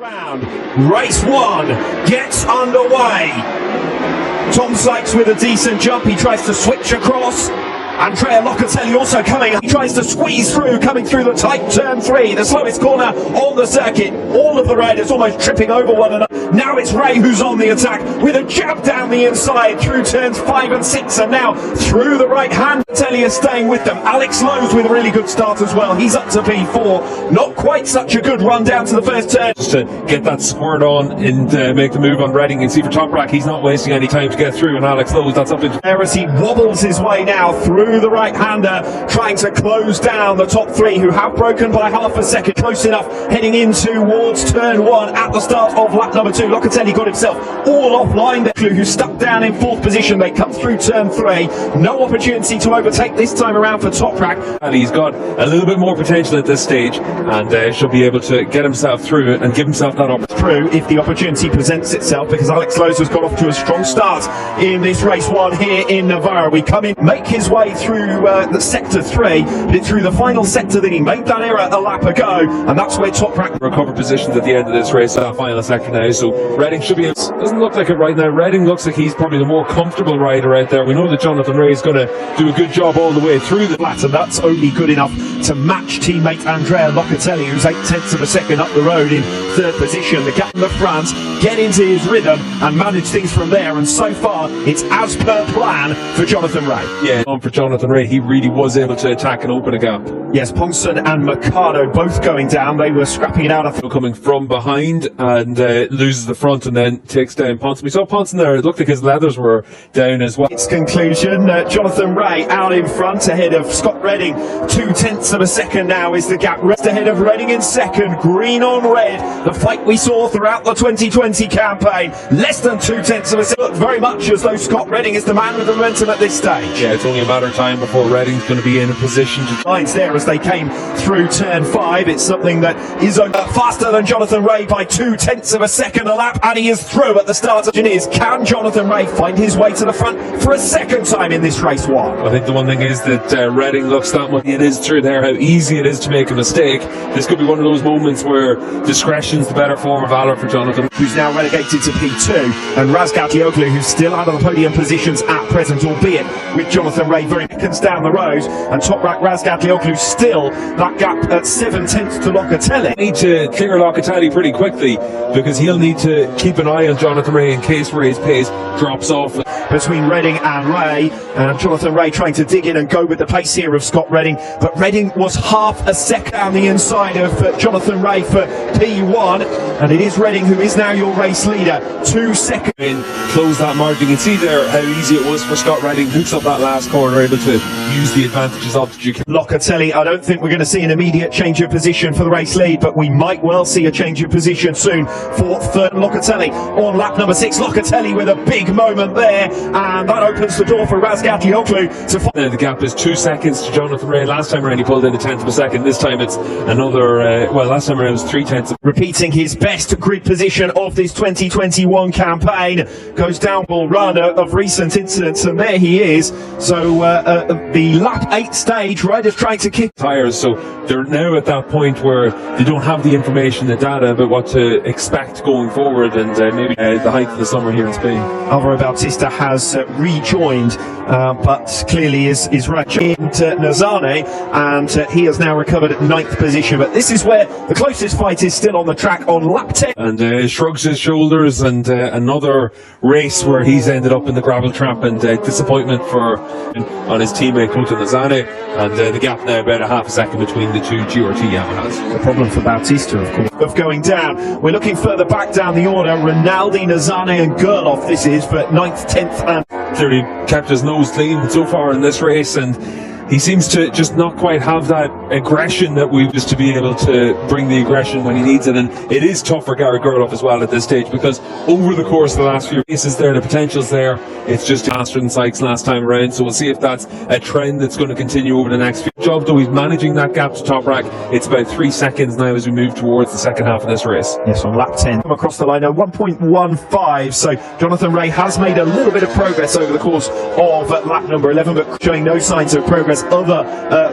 Round. Race 1 gets underway. Tom Sykes with a decent jump. He tries to switch across. Andrea Locatelli also coming. He tries to squeeze through, coming through the tight turn 3, the slowest corner on the circuit. All of the riders almost tripping over one another. Now it's Ray who's on the attack with a jab down the inside through turns 5 and 6, and now through the right hand. Locatelli is staying with them. Alex Lowe's with a really good start as well. He's up to P4. Not quite such a good run down to the first turn. Just to get that squirt on and make the move on Reading. And see for TOPRAK, he's not wasting any time to get through, and Alex Lowe's, that's up into as he wobbles his way now through the right-hander, trying to close down the top 3, who have broken by half a second. Close enough, heading in towards turn 1 at the start of lap number 2. Locatelli got himself all offline there. Who's stuck down in 4th position. They come through turn 3. No opportunity to overtake this time around for TOPRAK. And he's got a little bit more potential at this stage, and should be able to get himself through it and give himself that opportunity. Through if the opportunity presents itself, because Alex Lowe's has got off to a strong start in this race 1 here in Navarra. We come in, make his way through the sector 3, but it's through the final sector that he made that error a lap ago, and that's where TOPRAK recover positions at the end of this race, final sector now. So Reading should be, doesn't look like it right now. Reading looks like he's probably the more comfortable rider out there. We know that Jonathan Ray is going to do a good job all the way through the flat, and that's only good enough to match teammate Andrea Locatelli, who's 0.8 of a second up the road in 3rd position. The gap in the front, get into his rhythm and manage things from there, and so far it's as per plan for Jonathan Ray. Yeah, for Jonathan Ray, he really was able to attack and open a gap. Yes, Ponson and Mercado both going down. They were scrapping it out. Coming from behind and loses the front and then takes down Ponson. We saw Ponson there, it looked like his leathers were down as well. Its conclusion, Jonathan Ray out in front ahead of Scott Redding. 0.2 of a second now is the gap. Rest ahead of Redding in second. Green on red. The fight we saw throughout the 2020 campaign. Less than 0.2 of a second. Look very much as though Scott Redding is the man with the momentum at this stage. Yeah, it's only a matter of time before Redding's going to be in a position to... Lines there as they came through turn 5. It's something that is faster than Jonathan Ray by 0.2 of a second a lap, and he is through at the start of engineers. Can Jonathan Ray find his way to the front for a second time in this race 1? I think the one thing is that Reading looks that much. It is through there how easy it is to make a mistake. This could be one of those moments where discretion's the better form of valor for Jonathan, who's now relegated to P2, and RAZGATLIOGLU, who's still out of the podium positions at present, albeit with Jonathan Ray very seconds down the road, and TOPRAK RAZGATLIOGLU still that gap at 0.7 to Locatelli. Need to clear Locatelli pretty quickly, because he'll need to keep an eye on Jonathan Ray in case Ray's pace drops off. Between Redding and Ray, and Jonathan Ray trying to dig in and go with the pace here of Scott Redding, but Redding was half a second down the inside of Jonathan Ray for P1, and it is Redding who is now your race leader. 2 seconds. Close that margin. You can see there how easy it was for Scott Redding, hooks up that last corner, able to use the advantages of the Ducati. Locatelli, I don't think we're going to see an immediate change of position for the race lead, but we might well see a change of position soon for third. Locatelli on lap number 6. Locatelli with a big moment there, and that opens the door for RAZGATLIOGLU to find. The gap is 2 seconds to Jonathan Ray. Last time around he pulled in 1/10 of a second. This time it's another, well, last time around it was 3/10. Repeating his best grid position of this 2021 campaign. Goes down ball run of recent incidents, and there he is. So the lap 8 stage, riders trying to kick tires, so they're now at that point where they don't have the information, the data about what to expect going forward, and maybe the height of the summer here in Spain. Alvaro Bautista has rejoined, but clearly is right into Nazane, and he has now recovered at 9th position. But this is where the closest fight is still on the track on lap 10. And shrugs his shoulders, and another race where he's ended up in the gravel trap, and disappointment on his teammate Kota Nazane, and the gap now about 0.5 second between the two GRT Yamahas. The problem for Bautista, of course, of going down. We're looking further back down the order. Rinaldi, Nazane and Gerloff, this is for 9th, 10th and... Clearly kept his nose clean so far in this race, and he seems to just not quite have that aggression that we used to be able to bring the aggression when he needs it. And it is tough for Garrett Gerloff as well at this stage, because over the course of the last few races there, the potential's there. It's just faster than Sykes last time around, so we'll see if that's a trend that's going to continue over the next few. Job though, he's managing that gap to TOPRAK. It's about 3 seconds now as we move towards the second half of this race. Yes, on lap 10. Come across the line now, 1.15. So Jonathan Ray has made a little bit of progress over the course of lap number 11, but showing no signs of progress pace other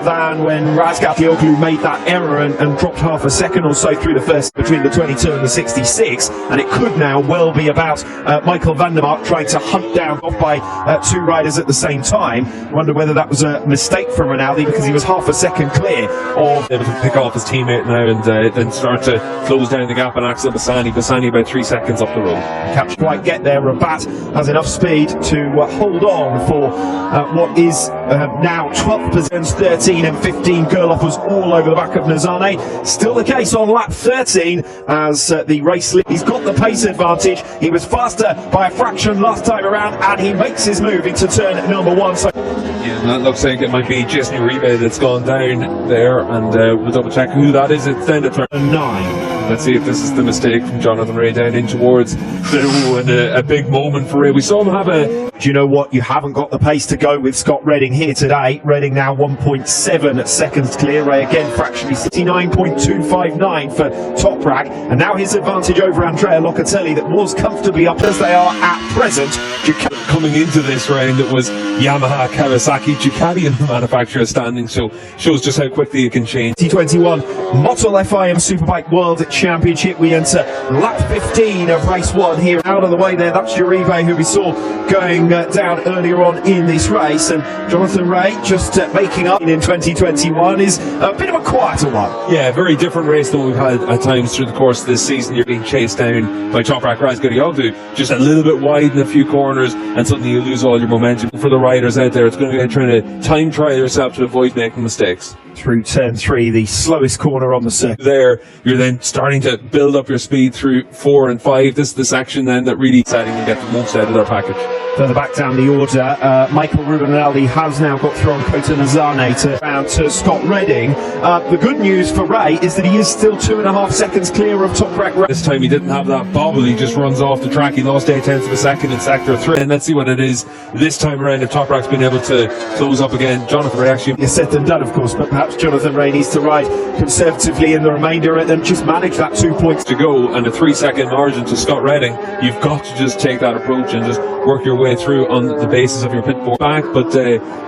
than when RAZGATLIOGLU made that error and dropped half a second or so through the first between the 22 and the 66, and it could now well be about Michael van der Mark trying to hunt down off by two riders at the same time. Wonder whether that was a mistake from Rinaldi, because he was half a second clear of able to pick off his teammate now and then start to close down the gap on Axel Bassani. Bassani about 3 seconds up the road. Can't quite get there. Rabat has enough speed to hold on for what is now 12th position, 13 and 15. Gerloff was all over the back of Nazane. Still the case on lap 13 as the race lead. He's got the pace advantage. He was faster by a fraction last time around, and he makes his move into turn number 1. So yeah, that looks like it might be Jason Uribe that's gone down there, and we'll double check who that is. It's down to turn 9. Let's see if this is the mistake from Jonathan Ray down in towards a big moment for Ray. We saw him have a... Do you know what? You haven't got the pace to go with Scott Redding here today. Redding now 1.7 seconds clear. Ray again fractionally 69.259 for Toprak. And now his advantage over Andrea Locatelli that was comfortably up as they are at present. Coming into this round, it was Yamaha, Kawasaki, Ducati in the manufacturer standing, so shows just how quickly it can change. 2021 Motul FIM Superbike World Championship. We enter lap 15 of race 1 here. Out of the way there, that's Uribe, who we saw going down earlier on in this race, and Jonathan Ray just making up in 2021 is a bit of a quieter one. Yeah, very different race than we've had at times through the course of this season. You're being chased down by TOPRAK RAZGATLIOGLU, just a little bit wide in a few corners, and suddenly you lose all your momentum. For the riders out there, it's going to be like trying to time trial yourself to avoid making mistakes. Through turn 3, the slowest corner on the circuit. There, you're then starting to build up your speed through 4 and 5. This is the section then that really exciting to get the most out of their package. Further back down the order, Michael Rubenaldi has now got through on Kota Nazane down to Scott Redding. The good news for Ray is that he is still 2.5 seconds clear of Toprak. This time he didn't have that bobble, he just runs off the track. He lost 0.8 of a second in sector 3. And let's see what it is this time around if Toprak's been able to close up again. Jonathan Ray actually... It's said and done, of course, but perhaps Jonathan Ray needs to ride conservatively in the remainder and just manage that 2 points to go and a 3-second margin to Scott Redding. You've got to just take that approach and just work your way through on the basis of your pit board back. But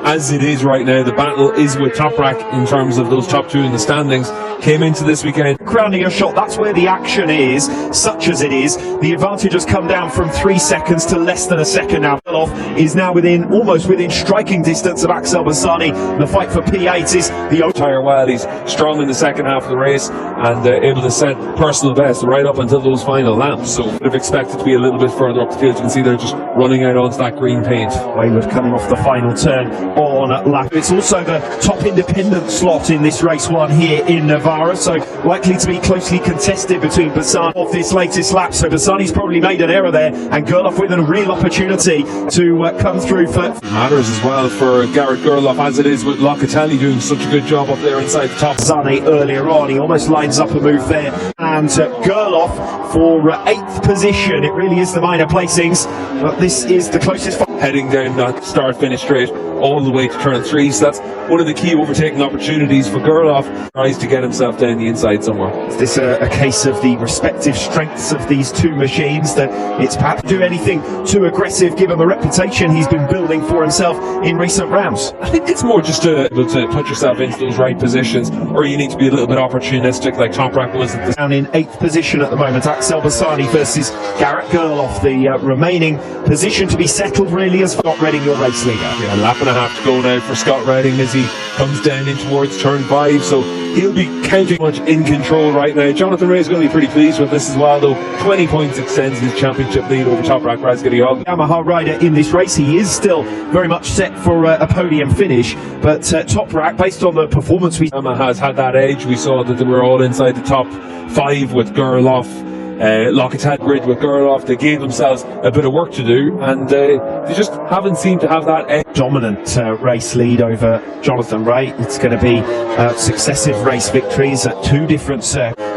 as it is right now, the battle is with Toprak in terms of those top 2 in the standings. Came into this weekend crowning a shot. That's where the action is, such as it is. The advantage has come down from 3 seconds to less than a second now. Gerloff is now almost within striking distance of Axel Bassani. The fight for P8 is the entire while. He's strong in the second half of the race and able to set personal best right up until those final laps. So would have expected to be a little bit further up the field. You can see they're just running out onto that green paint. Wayward coming off the final turn on lap. It's also the top independent slot in this race 1 here in Navarra, so likely to be closely contested between Bassani of this latest lap. So Bassani's probably made an error there, and Gerloff with a real opportunity to come through for... Matters as well for Garrett Gerloff, as it is with Locatelli doing such a good job up there inside the top. Bassani earlier on, he almost lines up a move there, and Gerloff for 8th position. It really is the minor placings, but this is the closest... Heading down that start-finish straight all the way to turn 3, so that's one of the key overtaking opportunities for Gerloff. Tries to get himself down the inside somewhere. Is this a case of the respective strengths of these two machines, that it's perhaps do anything too aggressive given the reputation he's been building for himself in recent rounds? I think it's more just to put yourself into those right positions, or you need to be a little bit opportunistic like Toprak was at the... Down in 8th position at the moment, Axel Bassani versus Garrett Gerloff, the remaining position to be settled really as Scott Redding, your race leader. Yeah, a lap and a half to go now for Scott Redding as he comes down in towards turn 5, so he'll be counting much in control right now. Jonathan Ray is going to be pretty pleased with this as well, though. 20 points extends his championship lead over Toprak RAZGATLIOGLU. Yamaha rider in this race, he is still very much set for a podium finish, but Toprak, based on the performance Yamaha has had that edge. We saw that they were all inside the top 5 with Gerloff. Locatelli grid with Gerloff. They gave themselves a bit of work to do, and they just haven't seemed to have that edge. Dominant race lead over Jonathan Ray. It's going to be successive race victories at 2 different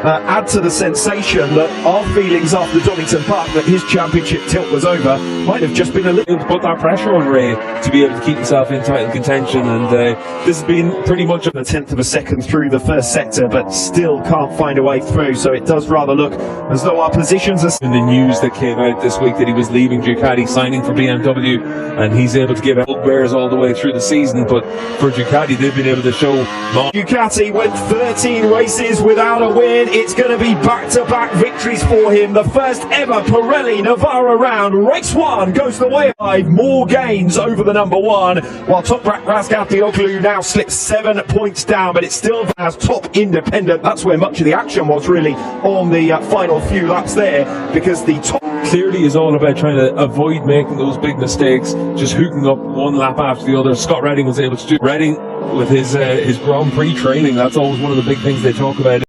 add to the sensation that our feelings after Donington Park that his championship tilt was over might have just been a little. To put that pressure on Ray to be able to keep himself in title contention, and this has been pretty much a tenth of a second through the first sector, but still can't find a way through. So it does rather look as though our positions are. In the news that came out this week that he was leaving Ducati, signing for BMW, and he's able to give out bugbears all the way through the season. But for Ducati, they've been able to show. Ducati with 13 races without a win. It's going to be back-to-back victories for him. The first ever Pirelli Navarra round. Race 1 goes the way of more gains over the number 1, while TOPRAK RAZGATLIOGLU now slips 7 points down, but it still has top independent. That's where much of the action was really on the final few laps there, because the top clearly is all about trying to avoid making those big mistakes, just hooking up one lap after the other. Scott Redding was able to do. Redding with his Grand Prix training, that's always one of the big things they talk about.